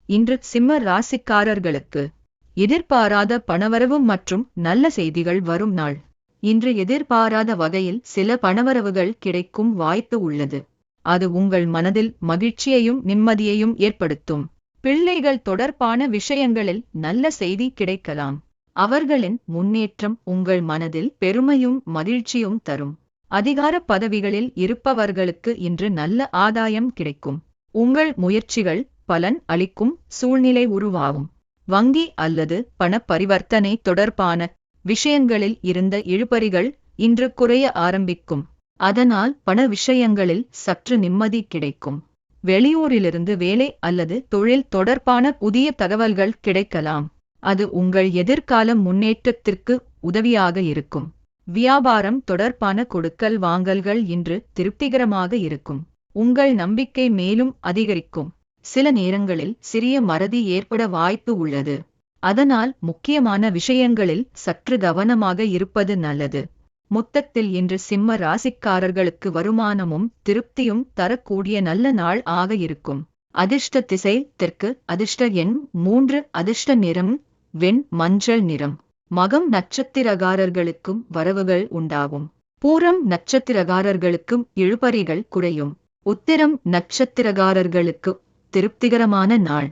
இன்று சிம்ம ராசிக்காரர்களுக்கு எதிர்பாராத பணவரவு மற்றும் நல்ல செய்திகள் வரும் நாள். இன்று எதிர்பாராத வகையில் சில பணவரவுகள் கிடைக்கும் வாய்ப்பு உள்ளது. அது உங்கள் மனதில் மகிழ்ச்சியையும் நிம்மதியையும் ஏற்படுத்தும். பிள்ளைகள் தொடர்பான விஷயங்களில் நல்ல செய்தி கிடைக்கலாம். அவர்களின் முன்னேற்றம் உங்கள் மனதில் பெருமையும் மகிழ்ச்சியும் தரும். அதிகார பதவிகளில் இருப்பவர்களுக்கு இன்று நல்ல ஆதாயம் கிடைக்கும். உங்கள் முயற்சிகள் பலன் அளிக்கும் சூழ்நிலை உருவாகும். வங்கி அல்லது பண பரிவர்த்தனை தொடர்பான விஷயங்களில் இருந்த இழுபறிகள் இன்று குறைய ஆரம்பிக்கும். அதனால் பண விஷயங்களில் சற்று நிம்மதி கிடைக்கும். வெளியூரிலிருந்து வேலை அல்லது தொழில் தொடர்பான புதிய தகவல்கள் கிடைக்கலாம். அது உங்கள் எதிர்கால முன்னேற்றத்திற்கு உதவியாக இருக்கும். வியாபாரம் தொடர்பான கொடுக்கல் வாங்கல்கள் இன்று திருப்திகரமாக இருக்கும். உங்கள் நம்பிக்கை மேலும் அதிகரிக்கும். சில நேரங்களில் சிறிய மறதி ஏற்பட வாய்ப்பு உள்ளது. அதனால் முக்கியமான விஷயங்களில் சற்று கவனமாக இருப்பது நல்லது. மொத்தத்தில் இன்று சிம்ம ராசிக்காரர்களுக்கு வருமானமும் திருப்தியும் தரக்கூடிய நல்ல நாள் ஆக இருக்கும். அதிர்ஷ்ட திசை தெற்கு. அதிர்ஷ்ட எண் 3. அதிர்ஷ்ட நிறம் வெண் மஞ்சள் நிறம். மகம் நட்சத்திரக்காரர்களுக்கும் வரவுகள் உண்டாகும். பூரம் நட்சத்திரக்காரர்களுக்கும் இழுபறிகள் குறையும். உத்திரம் நட்சத்திரக்காரர்களுக்கு திருப்திகரமான நாள்.